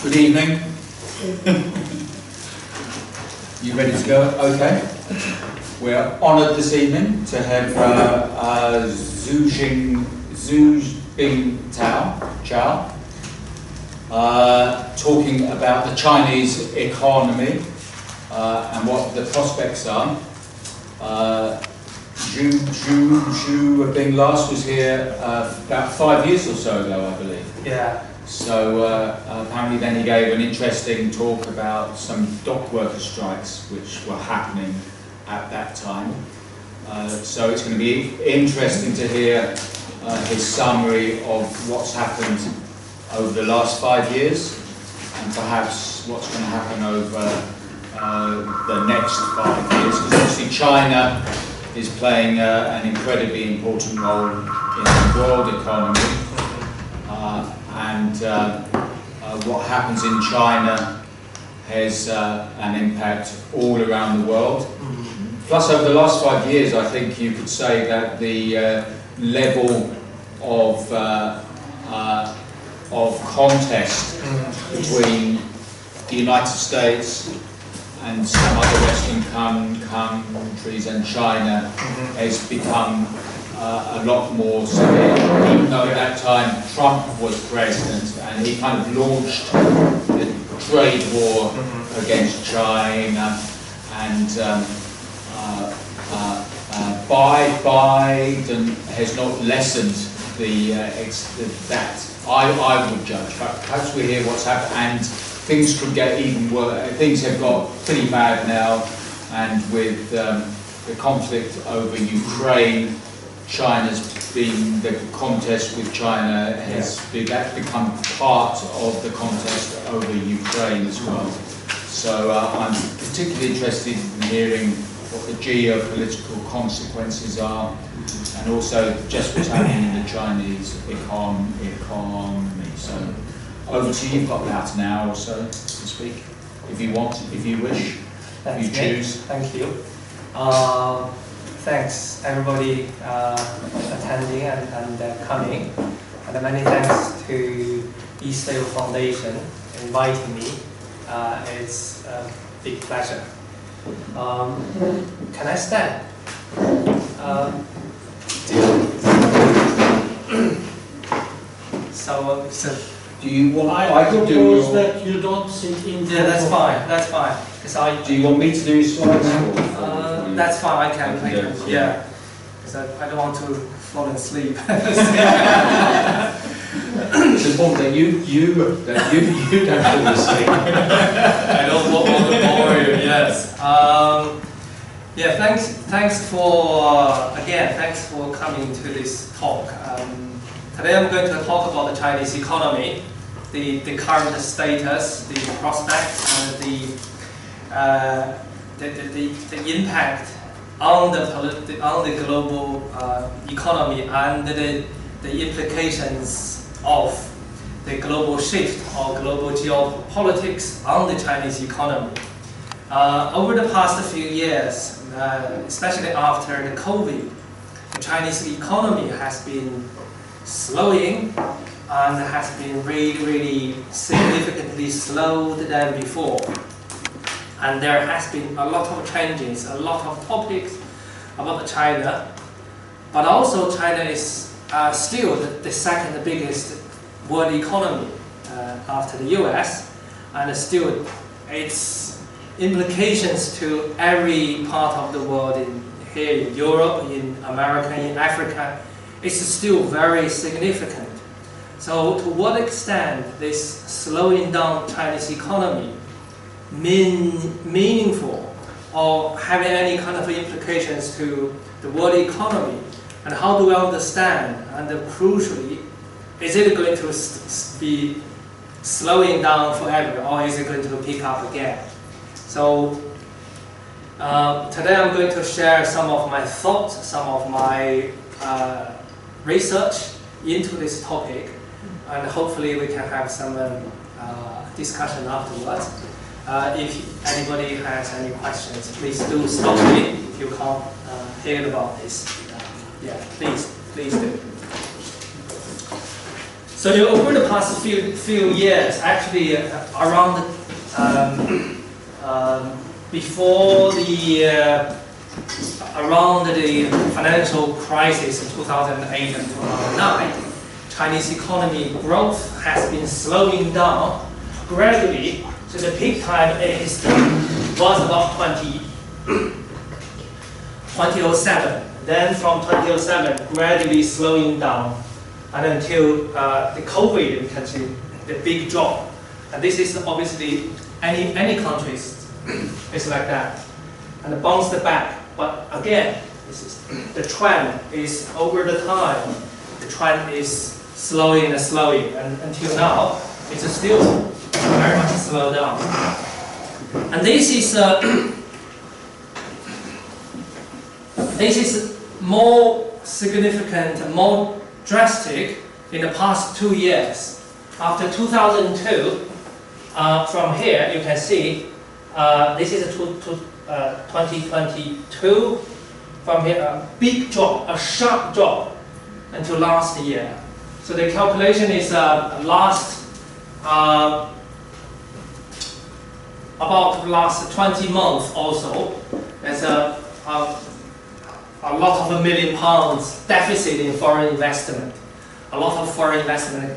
Good evening. You ready to go? Okay. We're honoured this evening to have Xuebing Chow talking about the Chinese economy and what the prospects are. Xuebing last was here about 5 years or so ago, I believe. Yeah. So apparently then he gave an interesting talk about some dock worker strikes which were happening at that time. So it's going to be interesting to hear his summary of what's happened over the last 5 years and perhaps what's going to happen over the next 5 years, because obviously China is playing an incredibly important role in the world economy. And what happens in China has an impact all around the world. Plus, over the last 5 years, I think you could say that the level of contest between the United States and some other Western countries and China has become a lot more severe, even though at that time Trump was president and he kind of launched the trade war against China, and Biden has not lessened that. I would judge. Perhaps we hear what's happened, and things could get even worse. Things have got pretty bad now, and with the conflict over Ukraine, the contest with China has become part of the contest over Ukraine as well. So I'm particularly interested in hearing what the geopolitical consequences are, and also just what's happening in the Chinese economy. So over to you. You've got about an hour or so to speak, if you want, if you wish, if you choose. Thank you. Thanks everybody attending and coming, and many thanks to EASDALE Foundation inviting me. It's a big pleasure. Can I stand? So do you want? I propose that you don't sit in. Yeah, that's fine. That's fine. Do you want me to do slides? That's fine. I can. Yeah. Because I don't want to fall asleep. It's important that you don't fall asleep. I don't want to bore you. Yes. Yeah. Thanks for coming to this talk. Today I'm going to talk about the Chinese economy, the current status, the prospects, and the impact on the global economy, and the implications of the global shift or global geopolitics on the Chinese economy. Over the past few years, especially after the COVID, the Chinese economy has been slowing and has been really significantly slowed than before. And there has been a lot of changes, a lot of topics about China, but also China is still the second biggest world economy after the US, and still its implications to every part of the world, here in Europe, in America, in Africa, is still very significant. So to what extent this slowing down Chinese economy meaningful or having any kind of implications to the world economy, and how do we understand, and crucially, is it going to be slowing down forever, or is it going to pick up again? So today I'm going to share some of my thoughts, some of my research into this topic, and hopefully we can have some discussion afterwards. If anybody has any questions, please do stop me if you can't hear about this. Yeah, please do. So over the past few years, actually around before around the financial crisis in 2008 and 2009, Chinese economy growth has been slowing down gradually. So the peak time in history was about 2007. Then from 2007, gradually slowing down, and until the COVID, you can see the big drop. And this is obviously any countries is like that, and it bounced back. But again, this is the trend is over the time. The trend is slowing and slowing, and until now, it's still very much slowed down. And this is more significant, more drastic in the past 2 years. After 2002, from here you can see this is 2022. From here, a big drop, a sharp drop until last year. So the calculation is about last 20 months also. There's a lot of £1 million deficit in foreign investment. A lot of foreign investment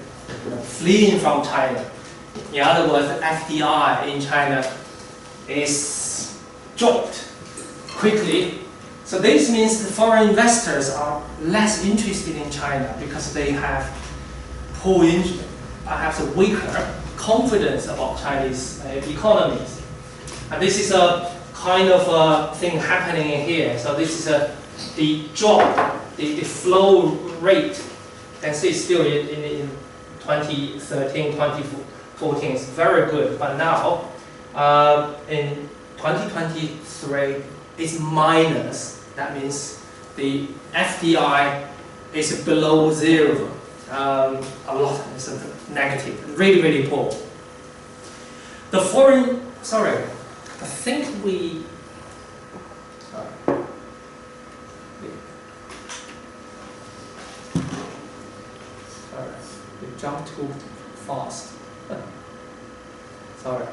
fleeing from China. In other words, the FDI in China is dropped quickly. So this means the foreign investors are less interested in China because they have poor, perhaps a weaker confidence about Chinese economies. And this is a kind of thing happening in here. So this is the drop, the flow rate. You can see still in 2013, 2014 is very good, but now in 2023 it's minus. That means the FDI is below zero. A lot is negative, really, really poor. The foreign, sorry, I think we. We jumped too fast. Sorry.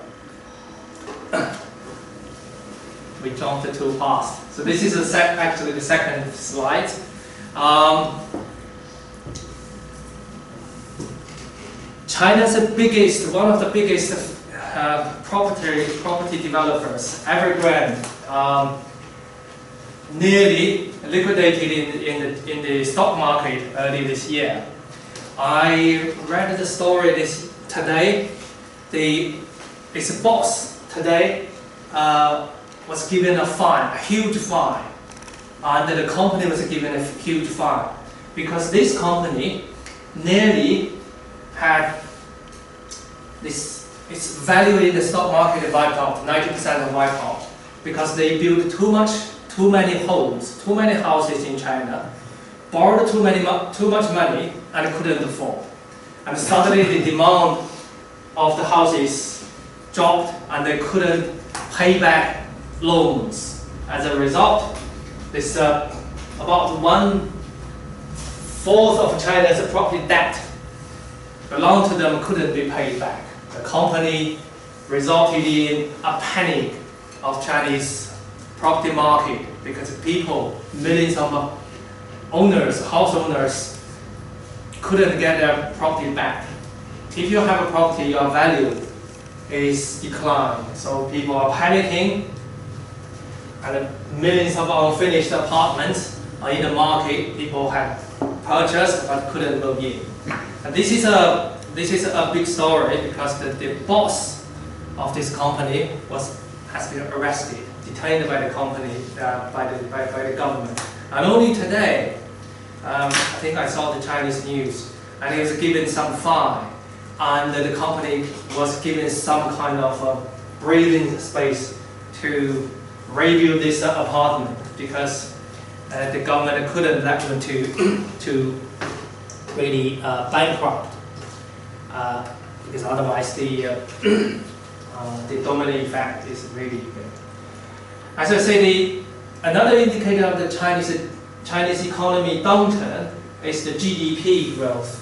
We jumped too fast. So this is actually the second slide. China's one of the biggest property developers, Evergrande, nearly liquidated in the stock market early this year. I read the story today. Its boss today was given a fine, a huge fine, and the company was given a huge fine because this company nearly had its value in the stock market wiped out, 90% wiped out, because they built too many homes, too many houses in China, borrowed too much money and couldn't afford. And suddenly the demand of the houses dropped and they couldn't pay back loans. As a result, this about 1/4 of China's property debt belonged to them couldn't be paid back. The company resulted in a panic of Chinese property market because people, millions of house owners, couldn't get their property back. If you have a property, your value is declined. So people are panicking, and millions of unfinished apartments are in the market. People have purchased but couldn't move in. And this is a big story because the boss of this company has been arrested, detained by the company, by the government. And only today, I think I saw the Chinese news, and he was given some fine, and the company was given some kind of breathing space to rebuild this apartment because the government couldn't let them to really bankrupt, because otherwise the domino effect is really big. As I say, another indicator of the Chinese economy downturn is the GDP growth.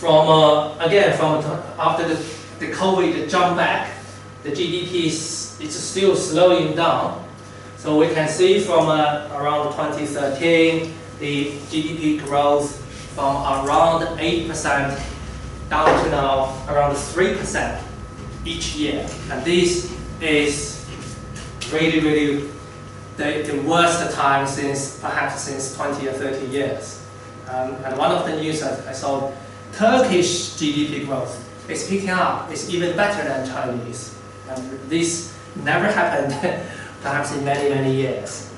after the COVID jump back, the GDP is still slowing down. So we can see from around 2013, the GDP growth from around 8% down to now around 3% each year. And this is really the worst time perhaps since 20 or 30 years. And one of the news I saw, Turkish GDP growth is picking up. It's even better than Chinese. And this never happened perhaps in many years.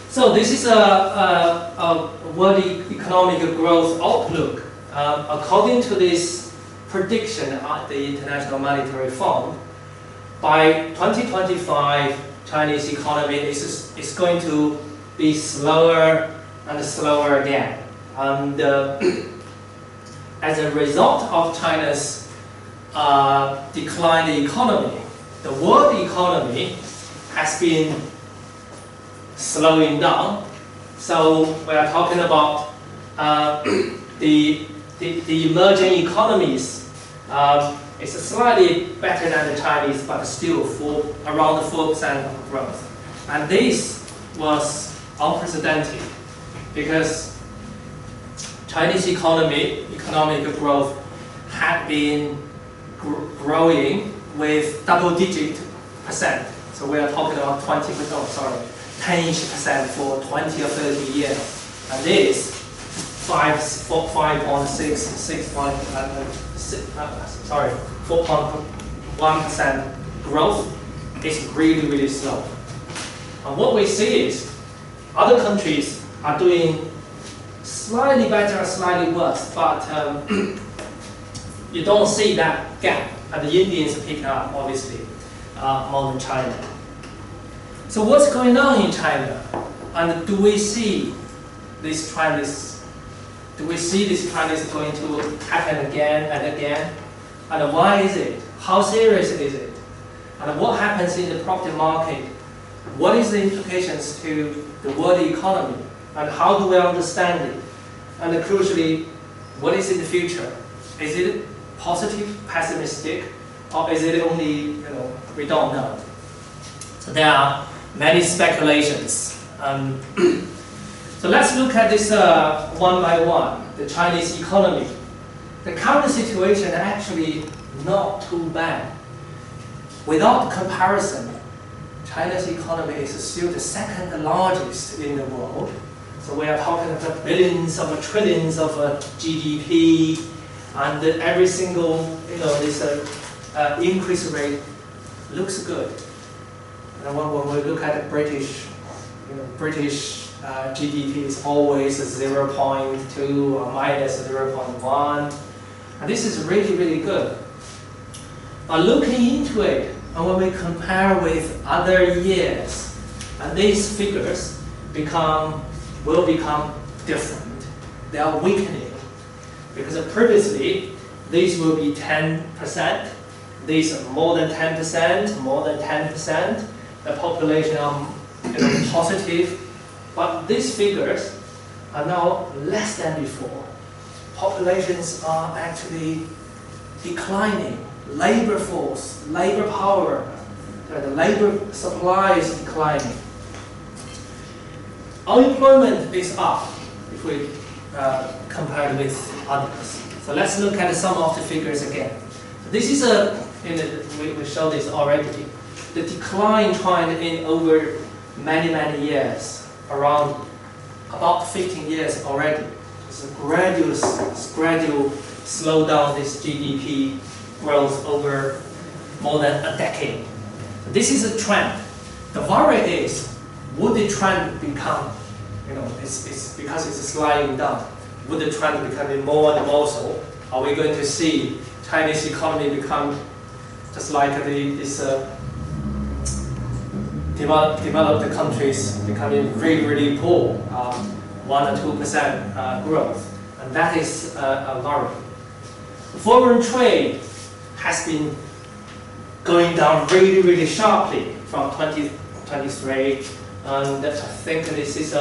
So this is a world economic growth outlook. According to this prediction at the International Monetary Fund, by 2025, Chinese economy is going to be slower and slower again. And as a result of China's declining economy, the world economy has been slowing down. So we are talking about the emerging economies. It's slightly better than the Chinese, but still around 4% of growth. And this was unprecedented because Chinese economic growth had been growing with double-digit percent. So we are talking about 10% for 20 or 30 years. And this 4.1% growth is really slow. And what we see is other countries are doing slightly better or slightly worse, but you don't see that gap. And the Indians are picking up, obviously, more than China. So what's going on in China? And do we see this trend is going to happen again and again? And why is it? How serious is it? And what happens in the property market? What is the implications to the world economy? And how do we understand it? And crucially, what is in the future? Is it positive, pessimistic, or is it only, we don't know? So there are many speculations. So let's look at this one by one, the Chinese economy. The current situation actually not too bad. Without comparison, China's economy is still the second largest in the world. So we are talking about billions of trillions of GDP, and every single, this increase rate looks good. And when we look at the British GDP is always 0.2 or minus 0.1, and this is really good. But looking into it, and when we compare with other years, and these figures will become different. They are weakening, because previously these will be 10%, these are more than 10%, the population are positive, but these figures are now less than before. Populations are actually declining. Labor force, labor power, the labor supply is declining. Unemployment is up if we compare it with others. So let's look at some of the figures again. This is we showed this already. The decline trend in over many years, around about 15 years already. It's a gradual slow down this GDP growth over more than a decade. This is a trend. The worry is, would the trend become, it's because it's sliding down, would the trend become more and more so? Are we going to see Chinese economy become just like these developed countries becoming really poor, 1 or 2% growth? And that is a worry. Foreign trade has been going down really sharply from 2023, and I think this is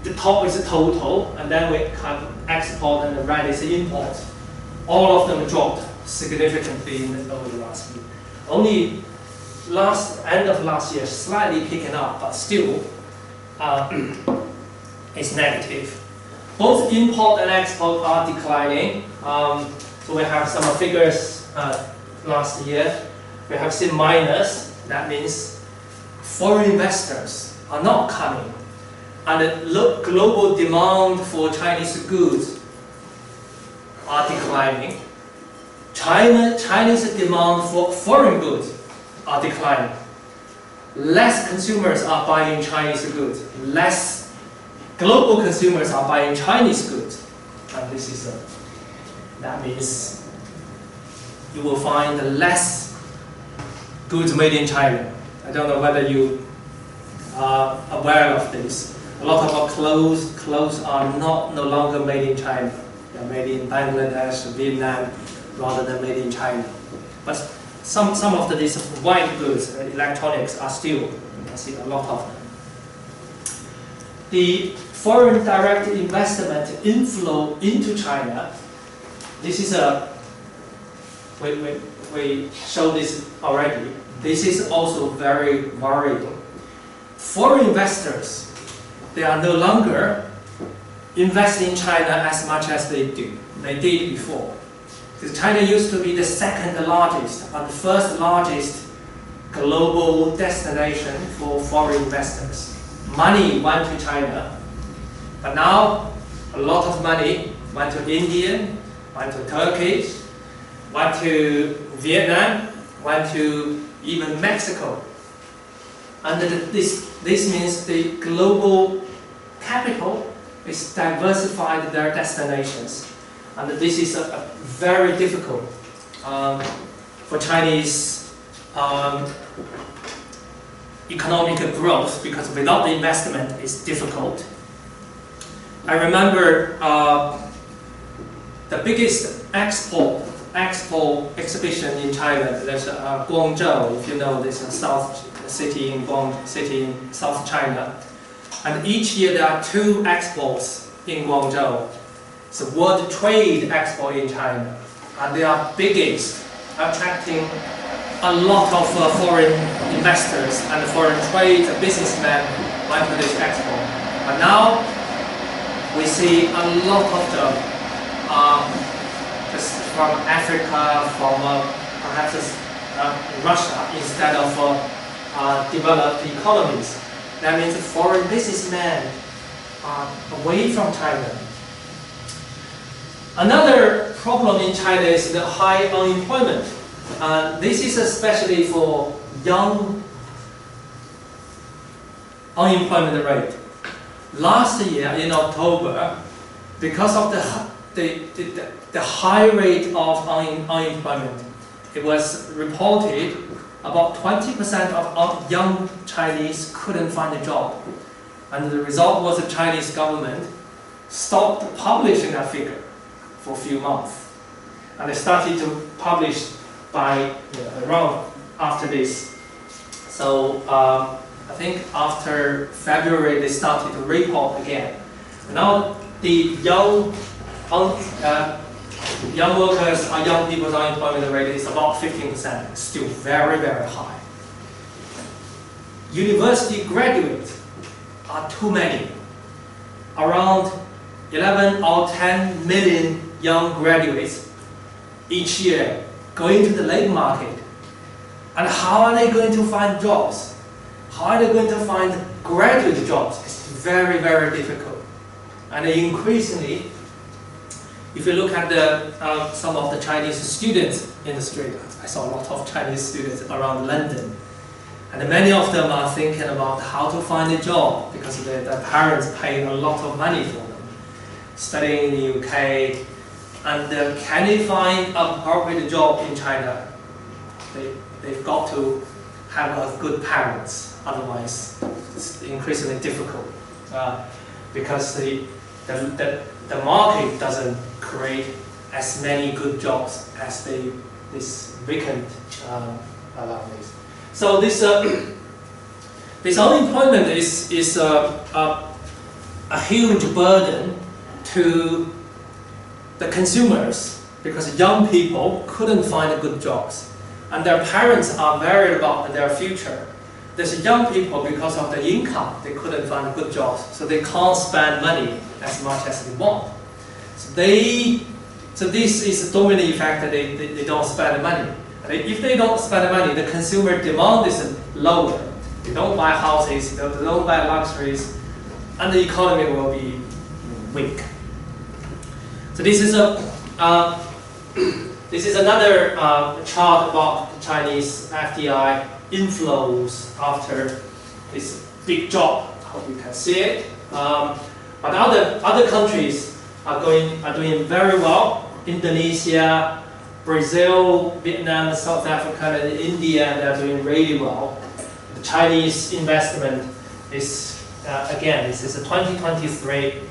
the top is the total, and then we have export, and the red is the import. All of them dropped significantly over the last year. Only end of last year, slightly picking up, but still it's negative. Both import and export are declining. So we have some figures last year. We have seen minus. That means foreign investors are not coming. And the global demand for Chinese goods are declining. Chinese demand for foreign goods are declining. Less consumers are buying Chinese goods. Less global consumers are buying Chinese goods. And this is that means you will find less goods made in China. I don't know whether you are aware of this. A lot of our clothes are no longer made in China. They are made in Bangladesh, Vietnam, rather than made in China. But some of these white goods, electronics, are still, you can see a lot of them. The foreign direct investment inflow into China, this is we showed this already. This is also very worrying. Foreign investors, they are no longer investing in China as much as they did before. Because China used to be the second largest and the first largest global destination for foreign investors. Money went to China, but now a lot of money went to India, went to Turkey, went to Vietnam, went to even Mexico. And this means the global capital is diversified their destinations. And this is very difficult for Chinese economic growth, because without the investment it's difficult. I remember the biggest expo exhibition in China. There's Guangzhou, if you know this, city in South China. And each year there are 2 expos in Guangzhou. It's a World Trade Expo in China, and they are biggest, attracting a lot of foreign investors and foreign trade businessmen went to this expo. But now we see a lot of them just from Africa, from perhaps Russia, instead of developed economies. That means foreign businessmen are away from China. Another problem in China is the high unemployment. This is especially for young unemployment rate. Last year in October, because of the high rate of unemployment, it was reported about 20% of young Chinese couldn't find a job. And the result was the Chinese government stopped publishing that figure for a few months. And they started to publish by around after this. So I think after February they started to report again. Now the young workers or young people's unemployment rate is about 15%, still very, very high. University graduates are too many. Around 11 or 10 million young graduates each year going to the labor market. And how are they going to find jobs? How are they going to find graduate jobs? It's very, very difficult. And increasingly, if you look at some of the Chinese students in the street, I saw a lot of Chinese students around London. And many of them are thinking about how to find a job because their parents pay a lot of money for them. Studying in the UK, and can they find an appropriate job in China? They've got to have good parents, otherwise it's increasingly difficult because the market doesn't create as many good jobs as this vacant allowance. So this unemployment is a huge burden to the consumers because young people couldn't find good jobs and their parents are worried about their future. There's young people, because of the income, they couldn't find good jobs, so they can't spend money as much as they want. So this is a domino effect that they don't spend money. And if they don't spend money, the consumer demand is lower. They don't buy houses, they don't buy luxuries, and the economy will be weak. So this is another chart about Chinese FDI inflows after this big job. I hope you can see it. But other countries are doing very well. Indonesia, Brazil, Vietnam, South Africa, and India, they are doing really well. The Chinese investment is again, this is a 2023.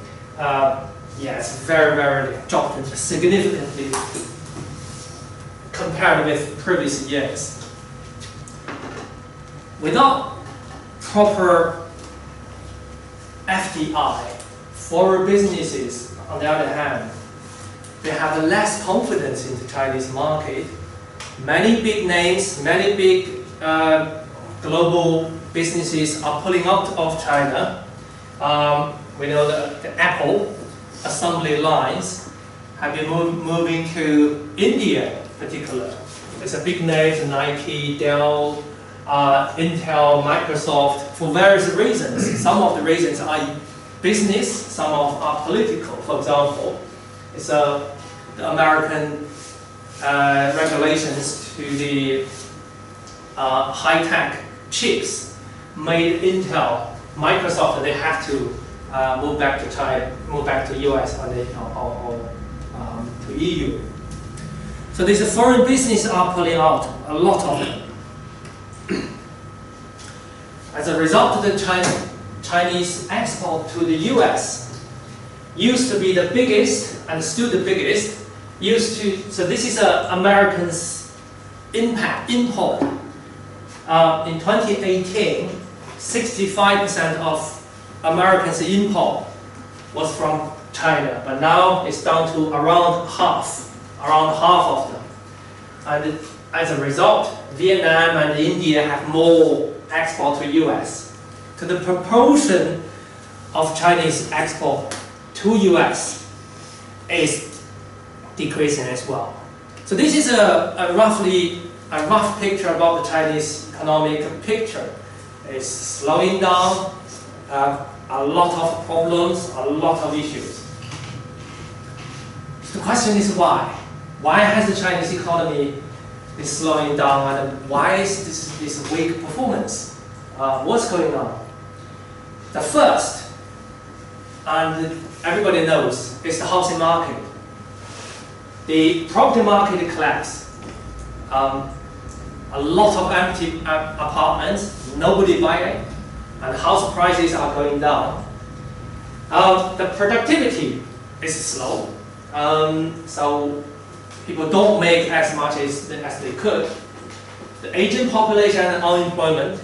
It's very dropped significantly compared with previous years. Without proper FDI, foreign businesses, on the other hand, they have less confidence in the Chinese market. Many big names, many big global businesses are pulling out of China. We know that the Apple assembly lines have been moving to India in particular. It's a big name, Nike, Dell, Intel, Microsoft, for various reasons. Some of the reasons are business, some are political. For example, it's the American regulations to the high-tech chips made Intel, Microsoft, they have to move back to China, move back to US or to EU. So these foreign businesses are pulling out, a lot of them. As a result, the Chinese export to the US used to be the biggest and still the biggest. So this is Americans' import. In 2018, 65% of Americans' import was from China, but now it's down to around half of them. And as a result, Vietnam and India have more export to US. So the proportion of Chinese export to US is decreasing as well. So this is a rough picture about the Chinese economic picture. It's slowing down, a lot of problems, a lot of issues. The question is why? Why has the Chinese economy been slowing down, and why is this weak performance? What's going on? The first, and everybody knows, is the housing market. The property market collapsed. A lot of empty apartments, nobody buying it, and house prices are going down. The productivity is slow, so people don't make as much as they could. The aging population and unemployment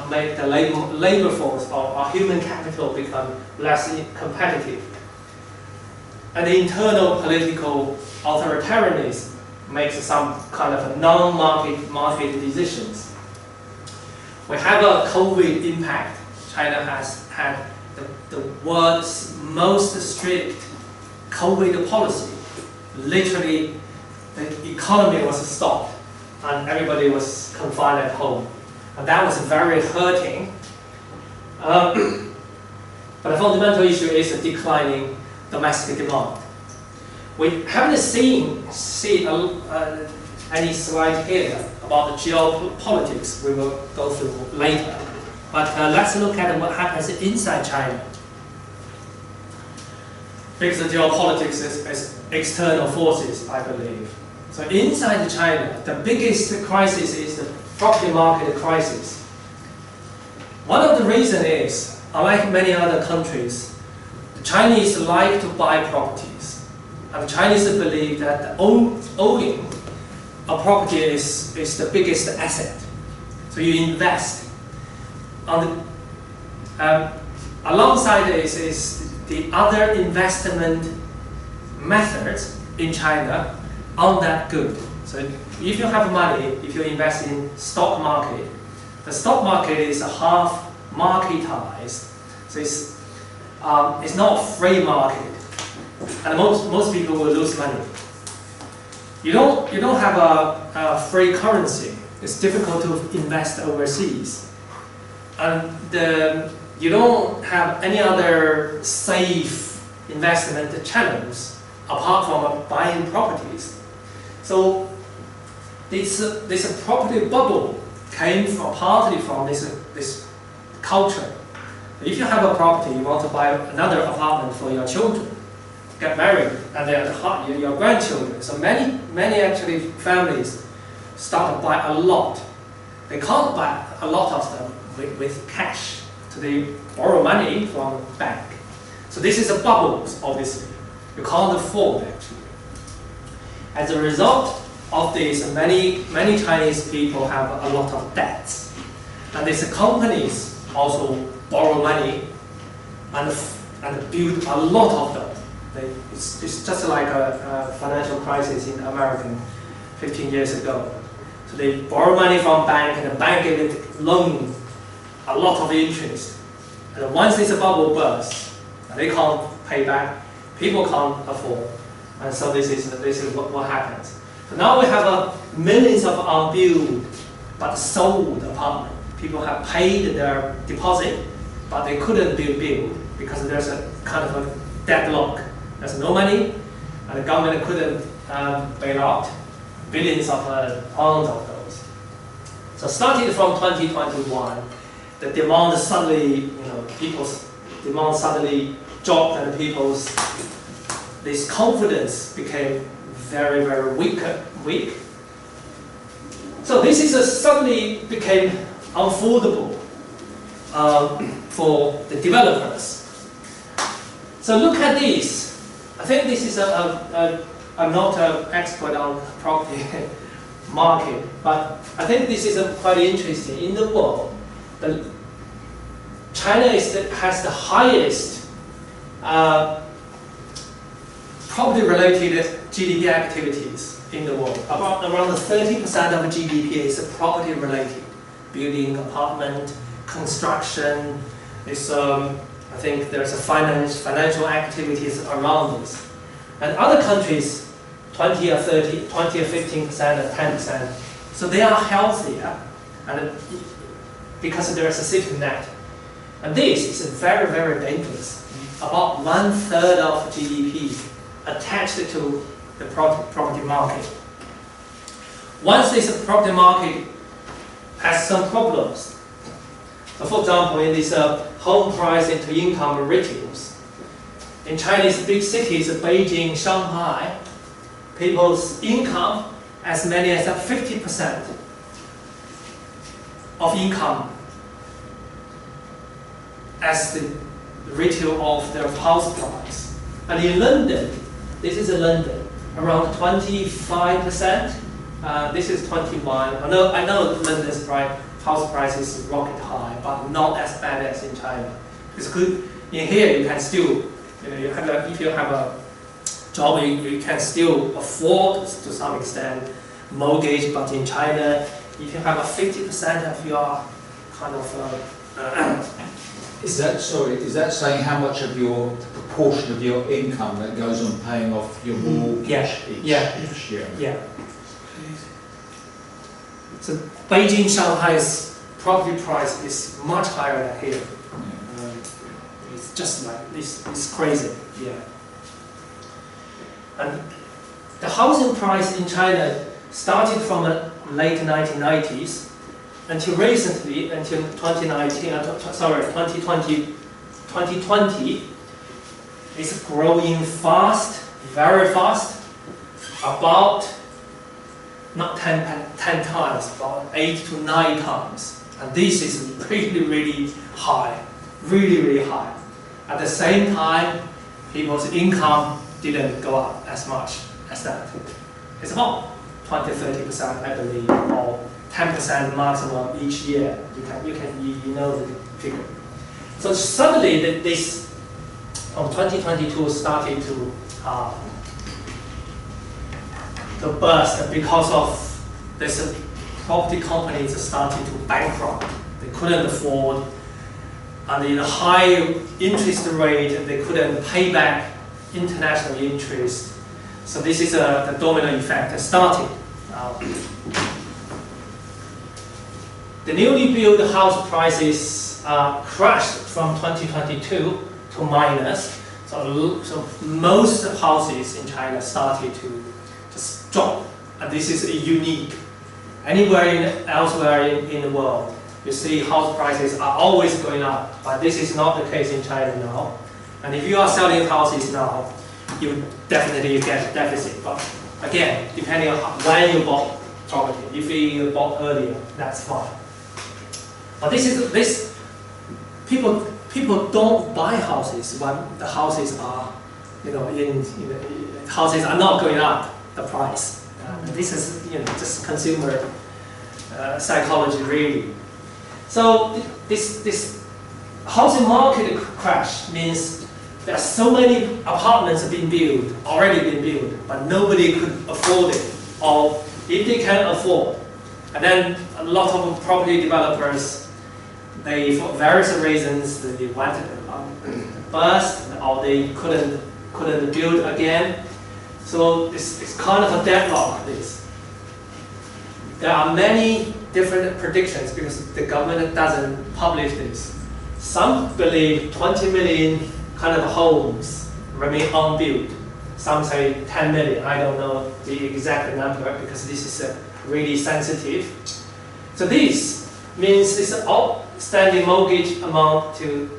make the labor force or human capital become less competitive. And the internal political authoritarianism makes some kind of a non-market decisions. We have a COVID impact. China has had the world's most strict COVID policy. Literally, the economy was stopped and everybody was confined at home. And that was very hurting. But the fundamental issue is a declining domestic demand. We haven't seen any slide here about the geopolitics. We will go through later. But let's look at what happens inside China. Because the geopolitics is external forces, I believe. So inside China, the biggest crisis is the property market crisis. One of the reasons is, unlike many other countries, the Chinese like to buy properties. And the Chinese believe that owning a property is the biggest asset. So you invest. alongside this is the other investment methods in China aren't that good. So if you have money, if you invest in stock market, the stock market is half marketized. So it's not a free market, and most people will lose money. You don't have a free currency. It's difficult to invest overseas, and you don't have any other safe investment channels apart from buying properties. So this property bubble came partly from this culture. If you have a property, you want to buy another apartment for your children, get married, and then your grandchildren. So many actually families start to buy a lot. They can't buy a lot of them with cash, so they borrow money from bank. So this is a bubble, obviously. You can't afford actually. As a result of this, many Chinese people have a lot of debts, and these companies also borrow money and build a lot of them. It's just like a financial crisis in America 15 years ago. So they borrow money from bank, and the bank gave it loan a lot of interest. And once this bubble bursts, they can't pay back. People can't afford, and so this is what happens. So now we have millions of unbuilt but sold apartments. People have paid their deposit, but they couldn't build because there's a kind of a deadlock. There's no money, and the government couldn't bail out billions of pounds of those. So starting from 2021, the demand suddenly, people's demand suddenly dropped, and this confidence became very, very weak. So this is suddenly became unaffordable for the developers. So look at this. I think this is I'm not an expert on property market, but I think this is quite interesting. In the world, China has the highest property-related GDP activities in the world. Around 30% of GDP is property-related, building, apartment, construction. I think there's financial activities around this. And other countries, 20 or 15%, or 10%. So they are healthier, and because there is a safety net. And this is very, very dangerous. About 1/3 of GDP attached to the property market. Once this property market has some problems, so for example, in this home price into income ratios, in Chinese big cities, Beijing, Shanghai, people's income as many as 50% of income as the ratio of their house price. And in London, this is in London, around 25%. This is 21. I know London's house price is rocket high, but not as bad as in China. It's good. In here, you can still, if you have a job, you can still afford to some extent mortgage. But in China, if you have a 50% of your kind of Is that saying how much of the proportion of your income that goes on paying off your mortgage each year? Yeah. So Beijing, Shanghai's property price is much higher than here. It's just like this. It's crazy. Yeah. And the housing price in China started from the late 1990s. Until recently, until 2020, it's growing fast, very fast, about not 10 times, about 8 to 9 times. And this is really, really high, really, really high. At the same time, people's income didn't go up as much as that. It's about 20–30%, I believe, or 10% maximum each year. You know the figure. So suddenly this from 2022 started to burst because of this property companies started to bankrupt. They couldn't afford, and in a high interest rate, they couldn't pay back international interest. So this is the domino effect that started. The newly built house prices crashed from 2022 to minus. So most houses in China started to just drop, and this is unique. Anywhere elsewhere in the world, you see house prices are always going up, but this is not the case in China now. And if you are selling houses now, you definitely get a deficit. But again, depending on when you bought property, if you bought earlier, that's fine. But people don't buy houses when the houses are, houses are not going up the price. This is just consumer psychology really. So this housing market crash means there are so many apartments already been built, but nobody could afford it, or if they can afford, and then a lot of property developers, they for various reasons they wanted to burst, or they couldn't build again. So it's kind of a deadlock. There are many different predictions because the government doesn't publish this. Some believe 20 million kind of homes remain unbuilt. Some say 10 million. I don't know the exact number because this is really sensitive. So this means this outstanding mortgage amount to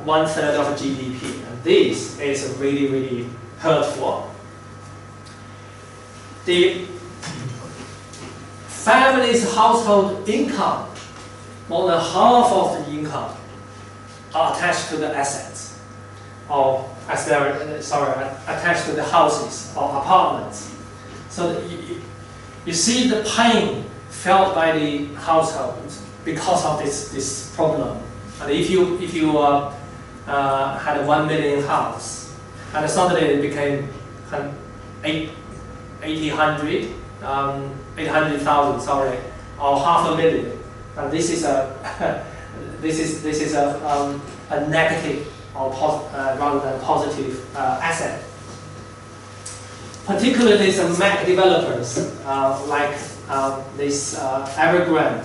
1/3 of GDP, and this is really, really hurtful. The family's household income, more than half of the income, are attached to the assets, or attached to the houses or apartments. So you see the pain felt by the households because of this problem. And if you had a 1 million house, and suddenly it became 800,000, sorry, or 500,000, and this is a negative or rather than positive asset. Particularly some EMEK developers like this Evergrande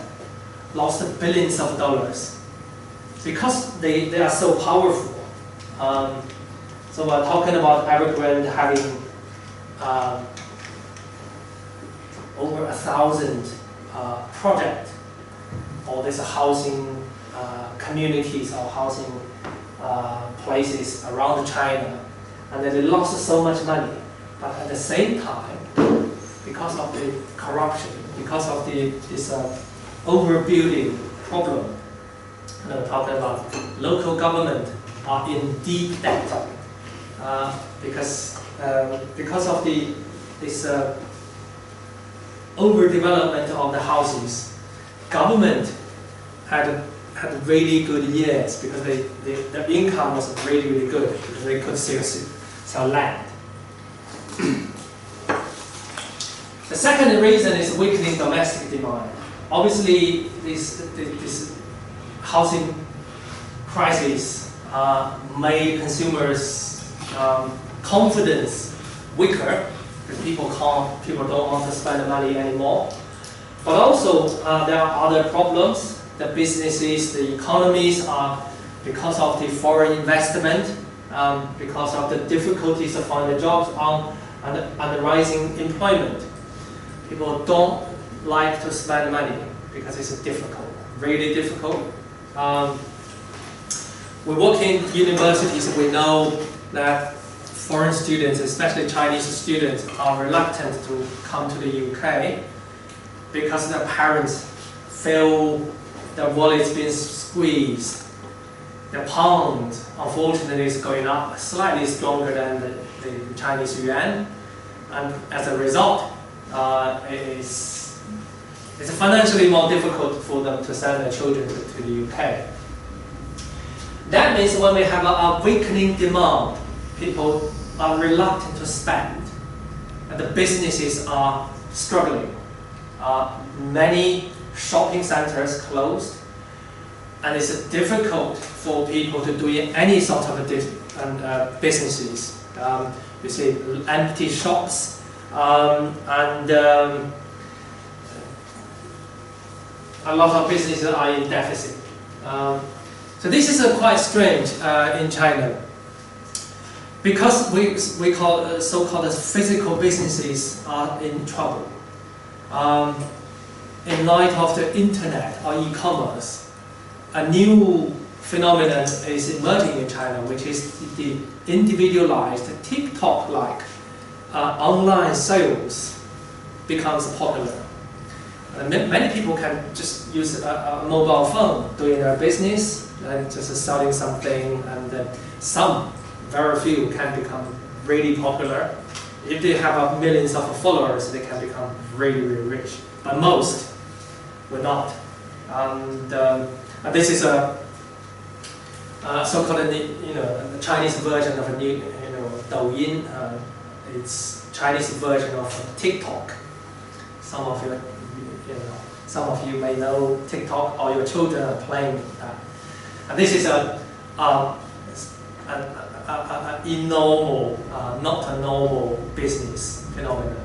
lost billions of dollars because they are so powerful. So we're talking about Evergrande having over 1,000 projects, or there's housing communities or housing places around China, and they lost so much money. But at the same time, because of the corruption, because of this overbuilding problem, we're talking about local government are in deep debt because of this overdevelopment of the houses. Government had really good years because their income was really, really good because they could sell land. The second reason is weakening domestic demand. Obviously, this housing crisis made consumers' confidence weaker because people don't want to spend money anymore. But also, there are other problems. The businesses, the economies are because of the foreign investment, because of the difficulties to find the jobs and the rising employment. People don't like to spend money because it's difficult, really difficult. We work in universities, we know that foreign students, especially Chinese students, are reluctant to come to the UK because their parents feel their wallet's being squeezed. The pound, unfortunately, is going up slightly stronger than the Chinese yuan, and as a result, it's financially more difficult for them to send their children to the UK. That means when we have a weakening demand, people are reluctant to spend, and the businesses are struggling. Many shopping centers closed, and it's difficult for people to do any sort of businesses. You see empty shops, and a lot of businesses are in deficit. So this is quite strange in China, because we call so-called physical businesses are in trouble. In light of the internet or e-commerce, a new phenomenon is emerging in China, which is the individualized TikTok-like online sales becomes popular. Many people can just use a mobile phone doing their business, and just selling something, and some, very few, can become really popular. If they have millions of followers, they can become really, really rich. But most will not. And this is a so-called, the Chinese version of a new, Douyin. It's Chinese version of TikTok. Some of you, some of you may know TikTok, or your children are playing that. And this is an abnormal, not a normal business phenomenon,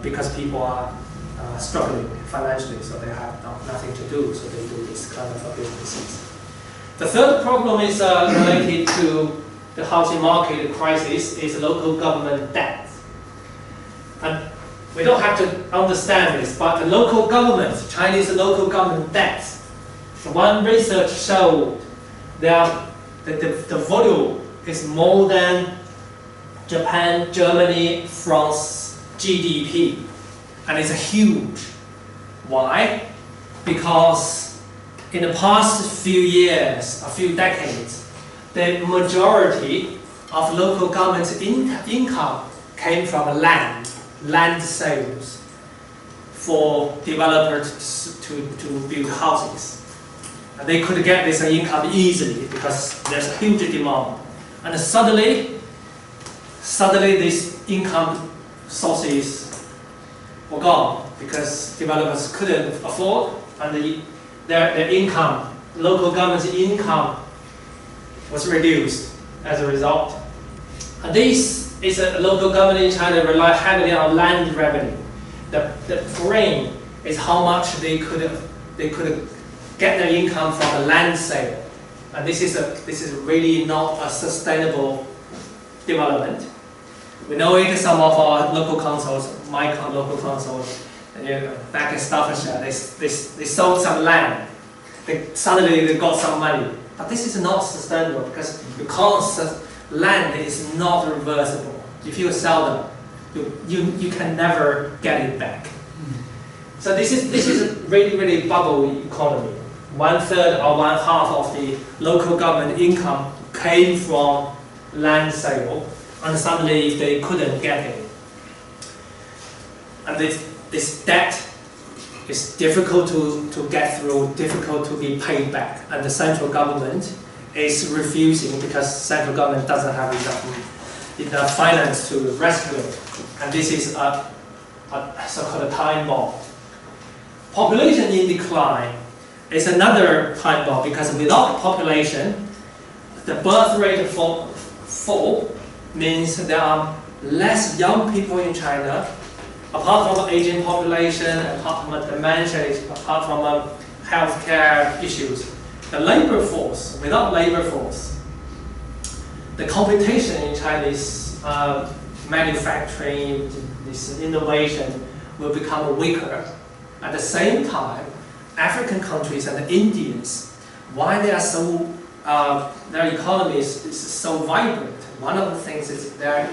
because people are struggling financially, so they have nothing to do, so they do this kind of businesses. The third problem is related to the housing market crisis, is local government debt. And we don't have to understand this, but the local government, Chinese local government debt, one research showed that the volume is more than Japan, Germany, France GDP, and it's huge. Why? Because in the past few years, a few decades, the majority of local government's income came from land sales for developers to build houses. And they could get this income easily because there's a huge demand. And suddenly these income sources were gone because developers couldn't afford, and their income, local government's income, was reduced as a result. And this is a local government in China rely heavily on land revenue. The brain is how much they could get their income from a land sale, and this is really not a sustainable development. We know it. Some of our local councils, my local councils, back in Staffordshire, they sold some land. Suddenly they got some money, but this is not sustainable because you can't. Land is not reversible. If you sell them, you can never get it back. So this is a really bubble economy. 1/3 or 1/2 of the local government income came from land sale, and suddenly they couldn't get it. And this debt is difficult to get through, difficult to be paid back, and the central government is refusing because central government doesn't have enough finance to rescue it. And this is a so-called time bomb. Population in decline is another time bomb, because without population, the birth rate fall means there are less young people in China, apart from aging population, apart from dementia, apart from healthcare issues. The labor force, without labor force, the competition in Chinese manufacturing, this innovation will become weaker. At the same time, African countries and the Indians, why they are so, their economy is so vibrant, one of the things is their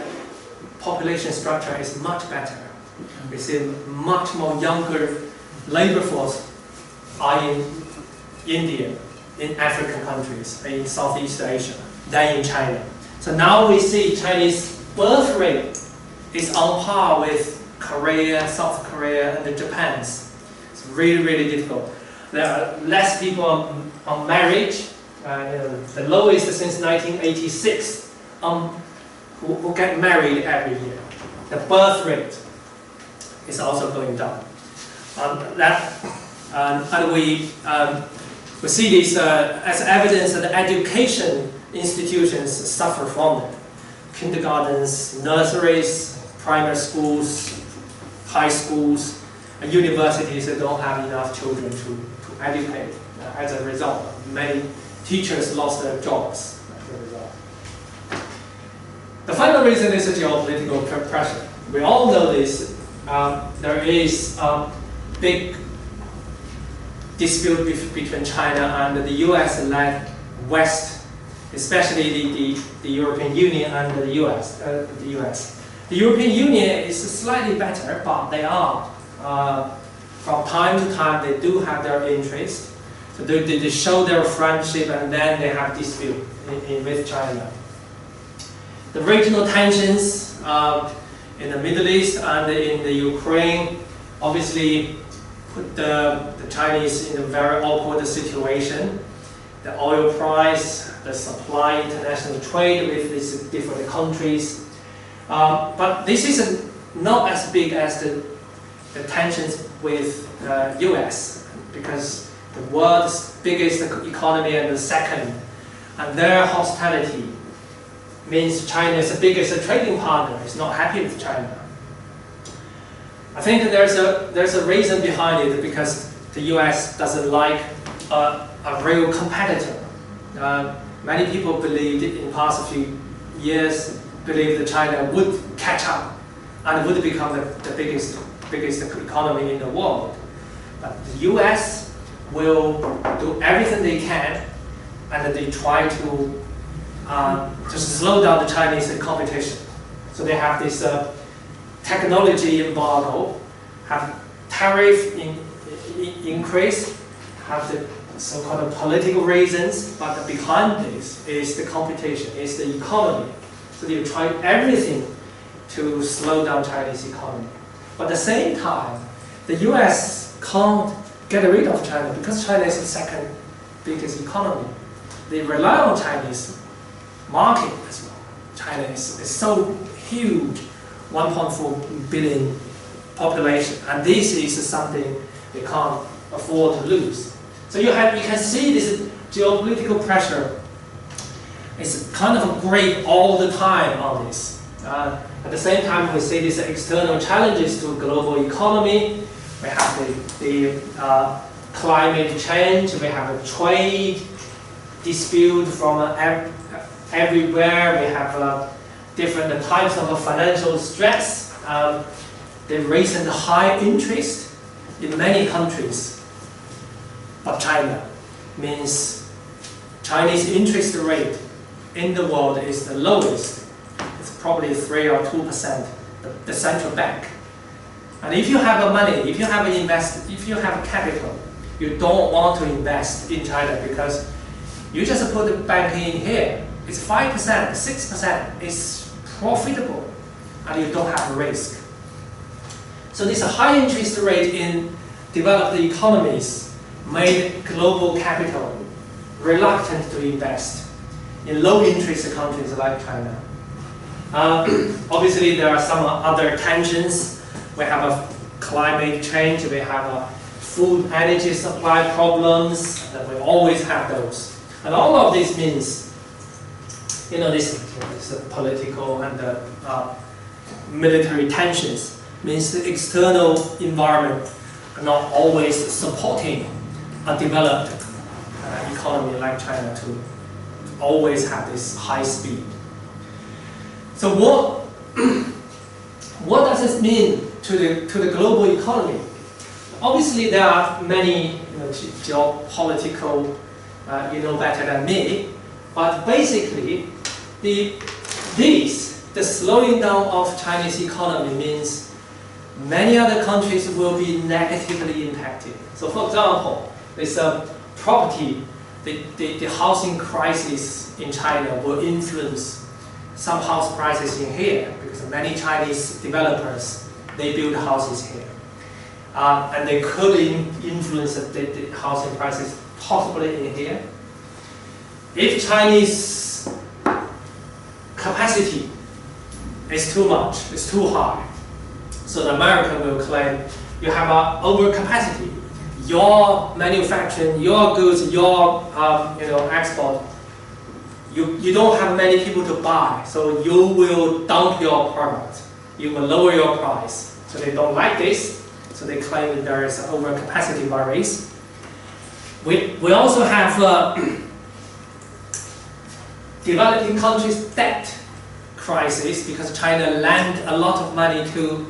population structure is much better. We see much more younger labor force are in India, in African countries, in Southeast Asia, than in China. So now we see Chinese birth rate is on par with Korea, South Korea, and the Japan's. It's really difficult. there are less people on marriage. The lowest since 1986 who get married every year. The birth rate is also going down. And we see this as evidence that education institutions suffer from it. Kindergartens, nurseries, primary schools, high schools, and universities that don't have enough children to educate. As a result, many teachers lost their jobs as a result. The final reason is the geopolitical pressure. We all know this. There is a big dispute between China and the US-led West, especially the European Union and the US. The European Union is slightly better, but they are, from time to time, they do have their interest. So they show their friendship and then they have dispute with China. The regional tensions in the Middle East and in the Ukraine obviously put the Chinese in a very awkward situation. The oil price, the supply, international trade with these different countries. But this is not as big as the tensions with US, because the world's biggest economy and the second, and their hostility means China is the biggest trading partner, is not happy with China. I think there's a reason behind it, because the US doesn't like a real competitor. Many people believed in the past few years, believed that China would catch up and would become the biggest economy in the world. But the US will do everything they can, and they try to just slow down the Chinese competition. So they have this technology embargo, have tariff increase, have the so-called political reasons, but behind this is the competition, is the economy. So they try everything to slow down Chinese economy. But at the same time, the US can't get rid of China because China is the second biggest economy. They rely on Chinese market as well. China is so huge, 1.4 billion population, and this is something they can't afford to lose. So you can see this geopolitical pressure is kind of great all the time on this. At the same time, we see these external challenges to global economy. We have the climate change. We have a trade dispute from everywhere. We have different types of financial stress. The recent high interest in many countries, but China means Chinese interest rate in the world is the lowest. It's probably 3 or 2%, the central bank. And if you have money, if you have capital, you don't want to invest in China because you just put the bank in here. It's 5%, 6%. It's profitable, and you don't have risk. So this high interest rate in developed economies made global capital reluctant to invest in low interest countries like China. Obviously, there are some other tensions. We have a climate change. We have food, energy supply problems. That we always have those. And all of this means, this political and military tensions means the external environment are not always supporting a developed economy like China to always have this high speed. So what does this mean to the global economy? Obviously, there are many geopolitical, you know better than me, but basically, the slowing down of Chinese economy means many other countries will be negatively impacted. So, for example, this property, the housing crisis in China will influence some house prices in here because many Chinese developers, they build houses here. and they could influence the housing prices possibly in here. If Chinese capacity is too much, it's too high, so the American will claim you have an overcapacity. Your manufacturing, your goods, your export, you don't have many people to buy, so you will dump your product. You will lower your price. So they don't like this, so they claim that there is overcapacity worries. We also have developing countries' debt crisis because China lent a lot of money to,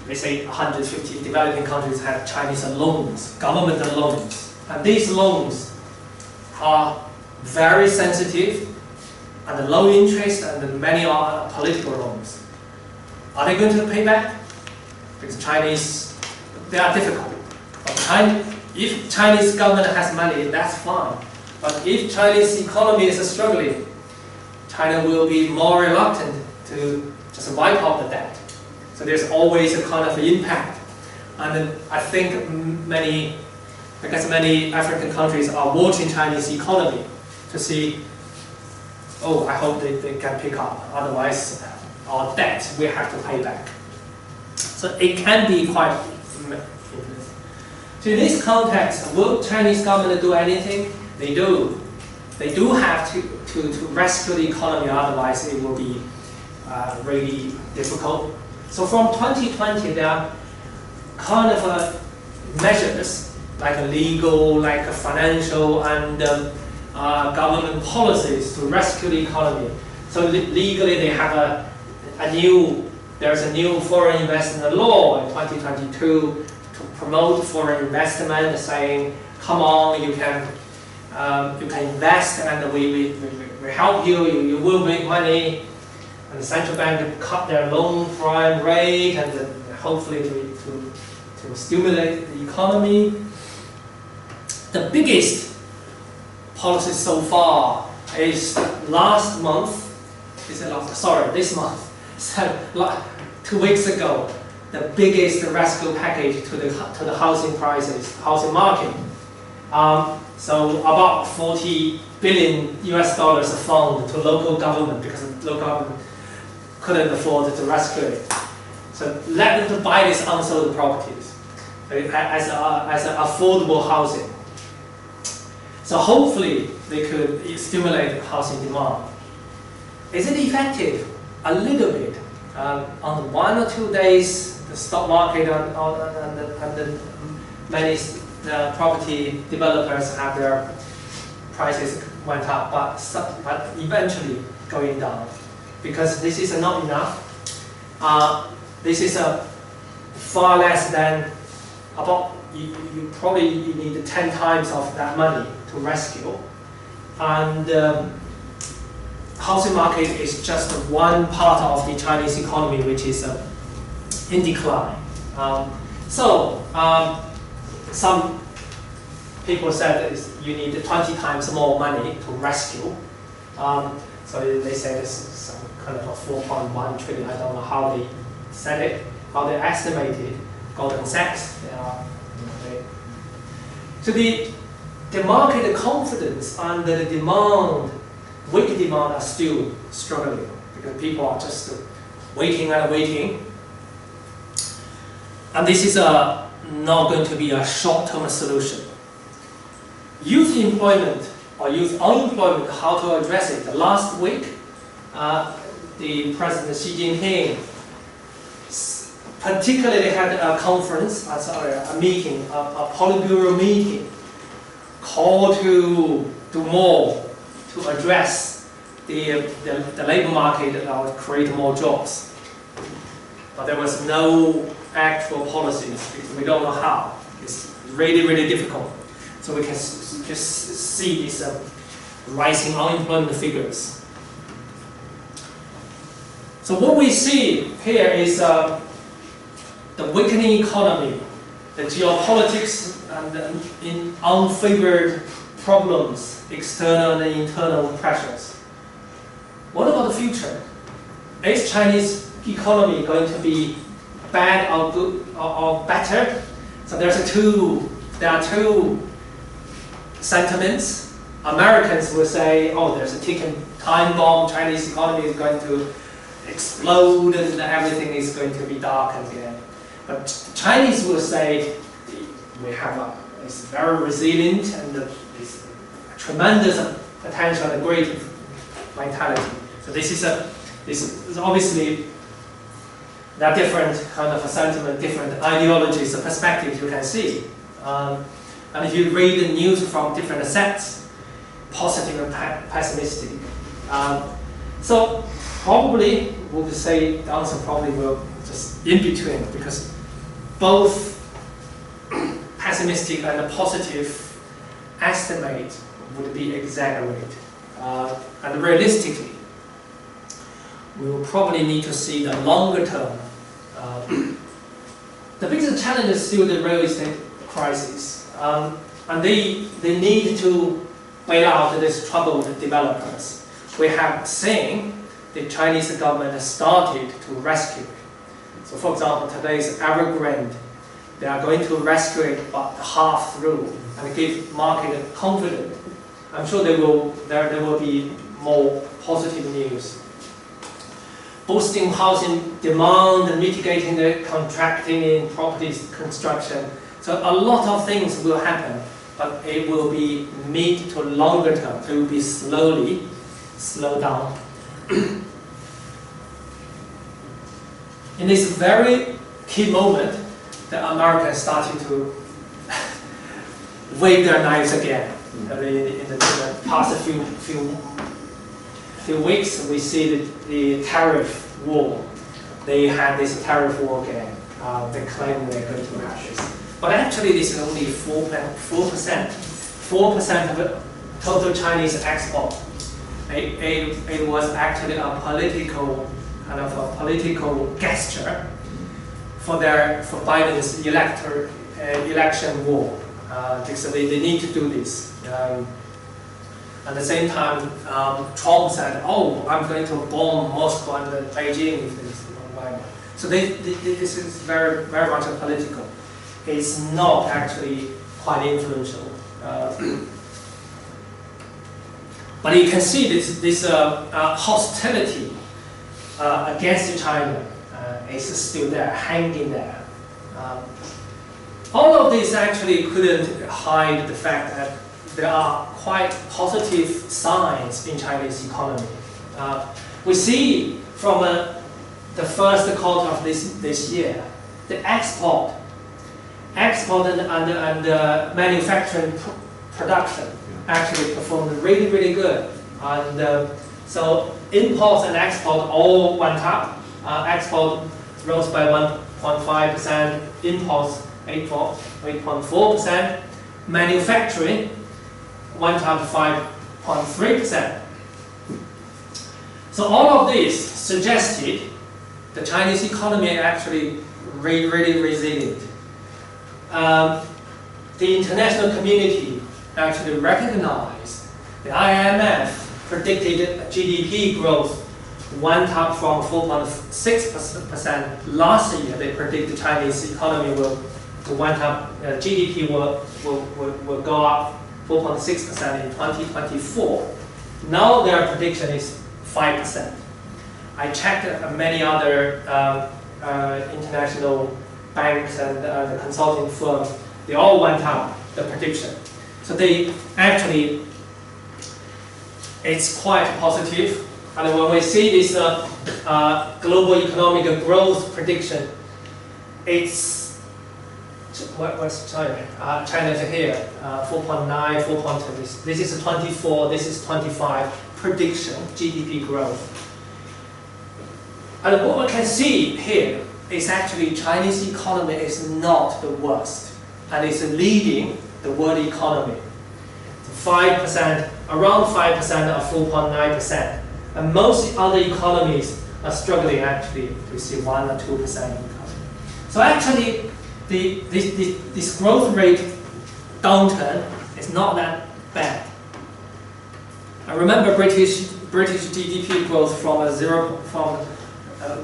let's say 150 developing countries have Chinese loans, government loans. And these loans are very sensitive and low interest, and many are political loans. Are they going to pay back? Because Chinese, they are difficult. But if Chinese government has money, that's fine. But if Chinese economy is struggling, China will be more reluctant to just wipe out the debt. So there's always a kind of impact. And I think many African countries are watching Chinese economy to see, oh, I hope they can pick up. Otherwise, our debt we have to pay back. So it can be quite influencing. So in this context, will Chinese government do anything? They do. They do have to rescue the economy, otherwise it will be really difficult. So from 2020, there are kind of measures like legal, like financial, and government policies to rescue the economy. So legally, they have there's a new foreign investment law in 2022 to promote foreign investment, saying, come on, you can invest, and we help you. You will make money. And the central bank cut their loan prime rate, and hopefully to stimulate the economy. The biggest policy so far is last month. This month. So 2 weeks ago, the biggest rescue package to the housing prices, housing market. So about $40 billion US fund to local government, because the local government couldn't afford to rescue it. So let them to buy these unsold properties as affordable housing. So hopefully they could stimulate housing demand. Is it effective? A little bit. On 1 or 2 days, the stock market and many property developers have their prices went up, but eventually going down. Because this is not enough. This is far less than about, you probably need 10 times of that money to rescue. And housing market is just one part of the Chinese economy which is in decline. Some people said that you need 20 times more money to rescue. So they said it's some kind of a 4.1 trillion. I don't know how they said it, how they estimated. Goldman Sachs. So the market confidence and the demand, weak demand, are still struggling because people are just waiting and waiting. And this is not going to be a short-term solution. Youth employment or youth unemployment, how to address it? Last week, the President Xi Jinping particularly had a conference, a meeting, a Politburo meeting, called to do more to address the labor market and create more jobs. But there was no actual policies because we don't know how. It's really, really difficult. So we can just see these rising unemployment figures. So what we see here is the weakening economy, the geopolitics, and the unfavored problems, external and internal pressures. What about the future? Is Chinese economy going to be bad or good or better? So there are two sentiments. Americans will say, oh, there's a ticking time bomb, Chinese economy is going to explode and everything is going to be dark again. But Chinese will say, it's very resilient and it's tremendous potential and great vitality. So this is obviously, there are different kind of a sentiment, different ideologies, perspectives you can see. And if you read the news from different sets, positive and pessimistic. So probably we would say the answer probably will just in between, because both pessimistic and positive estimate would be exaggerated. And realistically, we will probably need to see the longer term. The biggest challenge is still the real estate crisis. And they need to bail out these troubled developers. We have seen the Chinese government has started to rescue it. So for example, today's Evergrande, they are going to rescue it about half through and give market confidence. I'm sure there will be more positive news. Boosting housing demand and mitigating the contracting in property construction. So a lot of things will happen, but it will be mid to longer term. It will be slow down. In this very key moment, the Americans started to wave their knives again. In the past few weeks, we see the tariff war. They had this tariff war again. They claim they're going to match this. But actually, this is only 4%. 4% of the total Chinese export. It was actually a political kind of a political gesture for Biden's election war. So they need to do this. At the same time, Trump said, "Oh, I'm going to bomb Moscow and Beijing if this is not." So this is very much political. It's not actually quite influential. But you can see this hostility against China is still there, hanging there. All of this actually couldn't hide the fact that there are quite positive signs in Chinese economy. We see from the first quarter of this year, the export and manufacturing production actually performed really good. And so imports and export all went up. Export rose by 1.5%, imports 8.4%, manufacturing went up 5.3%. So all of this suggested the Chinese economy actually really resilient. The international community actually recognized the IMF predicted GDP growth went up from 4.6% last year. They predict the Chinese economy will went up. GDP will go up 4.6% in 2024. Now their prediction is 5%. I checked many other international banks and the consulting firms. They all went up the prediction. So they actually, it's quite positive. And when we see this global economic growth prediction, it's, what's China? China's here, 4.9, 4.2. This is 24, this is 25 prediction, GDP growth. And what we can see here is actually Chinese economy is not the worst, and it's leading the world economy. 5%, around 5% or 4.9%. And most other economies are struggling actually to see 1 or 2% income. So actually, this growth rate downturn is not that bad. I remember British GDP growth from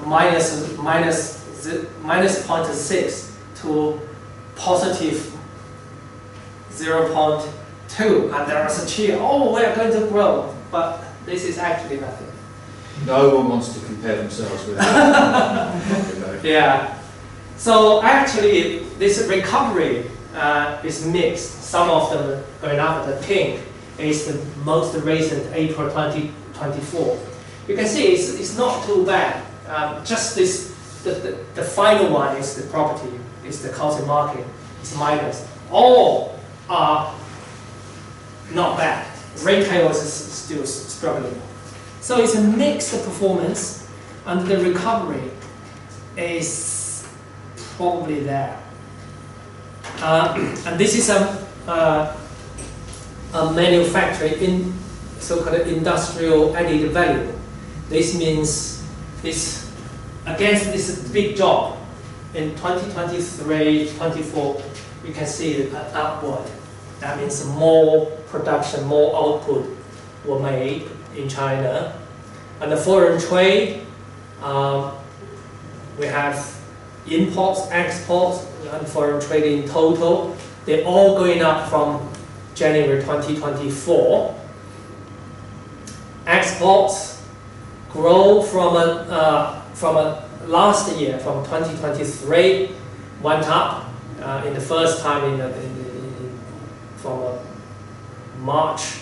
minus 0.6 to positive 0.2, and there was a cheer, oh, we are going to grow, but this is actually nothing. No one wants to compare themselves with that. Yeah. So actually, this recovery is mixed. Some of them going up. The pink is the most recent, April 2024. You can see it's not too bad. Just this, the final one is the property, is the housing market, is minus. All are not bad. Retail is still struggling. So it's a mixed performance, and the recovery is probably there. And this is a manufacturing, so-called industrial added value. This means it's against this big job in 2023, 24. You can see an upward. That means more production, more output were made in China. And the foreign trade, we have imports, exports, and foreign trade in total. They're all going up from January 2024. Exports grow from a last year, from 2023, went up in the first time from March.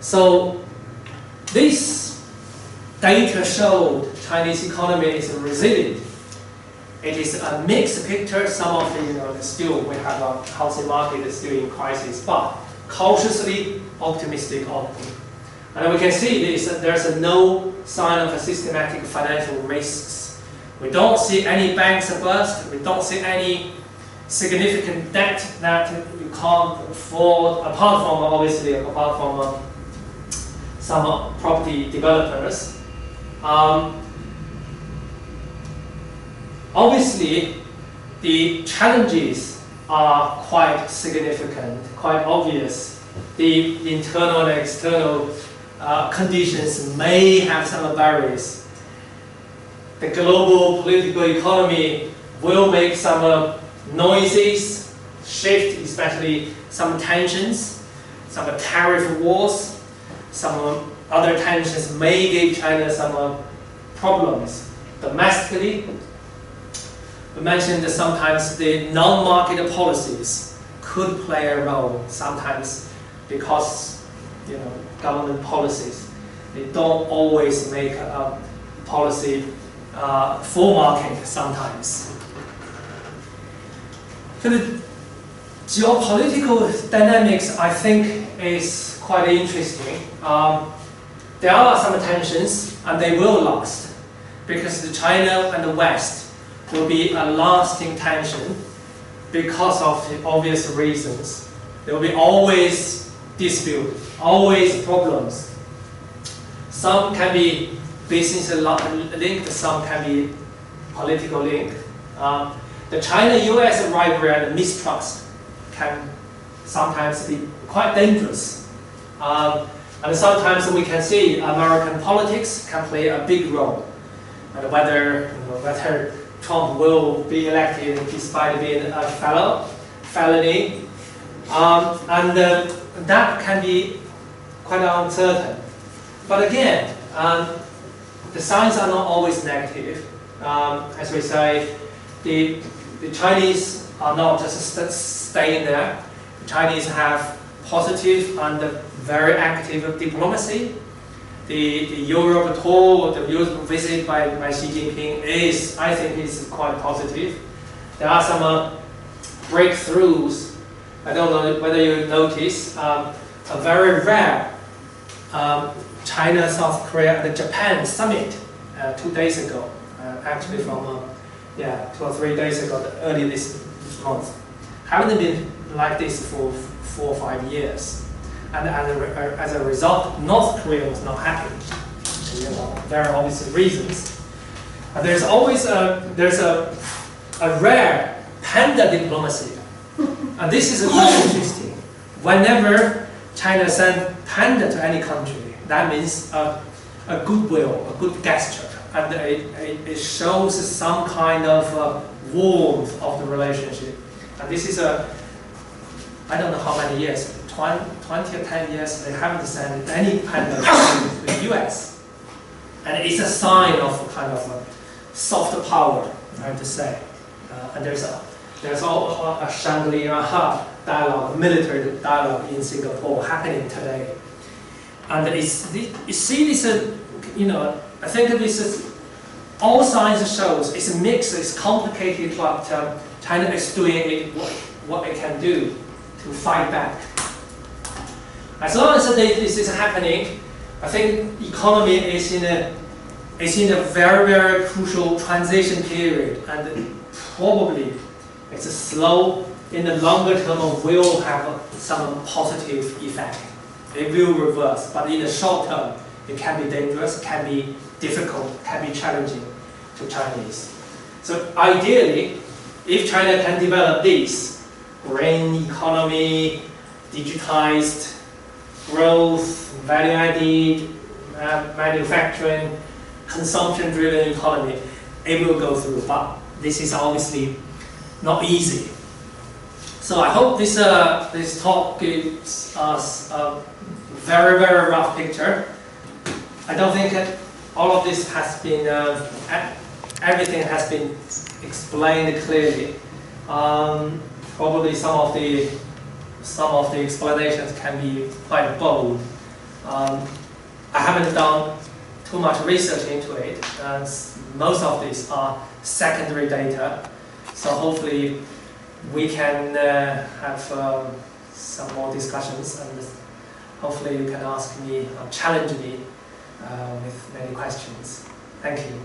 So this data showed Chinese economy is resilient. It is a mixed picture. Some of the, still we have a housing market is still in crisis, but cautiously optimistic outlook. And we can see there's no sign of a systematic financial risks. We don't see any banks burst. We don't see any significant debt that you can't afford, apart from some property developers. Obviously, the challenges are quite significant, quite obvious. The internal and external conditions may have some barriers. The global political economy will make some noises, shift, especially some tensions, some tariff wars, some other tensions may give China some problems domestically. We mentioned that sometimes the non-market policies could play a role. Sometimes because government policies, they don't always make a policy for market sometimes. So the geopolitical dynamics, I think, is quite interesting. There are some tensions, and they will last, because China and the West will be a lasting tension because of the obvious reasons. There will be always dispute, always problems. Some can be business linked, some can be political linked. The China-US rivalry and mistrust can sometimes be quite dangerous. And sometimes we can see American politics can play a big role. And whether Trump will be elected despite being a felony, and that can be quite uncertain. But again, the signs are not always negative. As we say, the Chinese are not just staying there. The Chinese have positive and very active diplomacy. The Europe tour, the Europe visit by Xi Jinping I think, is quite positive. There are some breakthroughs. I don't know whether you notice a very rare China, South Korea, and Japan summit 2 days ago. Actually, from 2 or 3 days ago, early this month. Haven't been like this for 4 or 5 years. And as a result, North Korea was not happy. Very obvious reasons. And there's always a rare panda diplomacy, and this is very interesting. Whenever China sends panda to any country, that means a goodwill, a good gesture, and it shows some kind of warmth of the relationship. And this is a, I don't know how many years, 20 or 10 years, they haven't sent any pendant to the US. And it's a sign of kind of a soft power, I have to say. And there's all a Shangri-La dialogue, military dialogue in Singapore happening today. And you see this, I think this is, all signs shows it's a mix, it's complicated, but China is doing what it can do to fight back. As long as this is happening, I think the economy is in a very, very crucial transition period, and probably it's a slow, in the longer term will have some positive effect. It will reverse, but in the short term, it can be dangerous, can be difficult, can be challenging to Chinese. So ideally, if China can develop this green economy, digitized growth, value-added manufacturing, consumption-driven economy, it will go through. But this is obviously not easy. So I hope this talk gives us a very, very rough picture. I don't think all of this has been, everything has been explained clearly. Probably some of the explanations can be quite bold. I haven't done too much research into it, and most of these are secondary data. So hopefully we can have some more discussions, and hopefully you can ask me or challenge me with many questions. Thank you.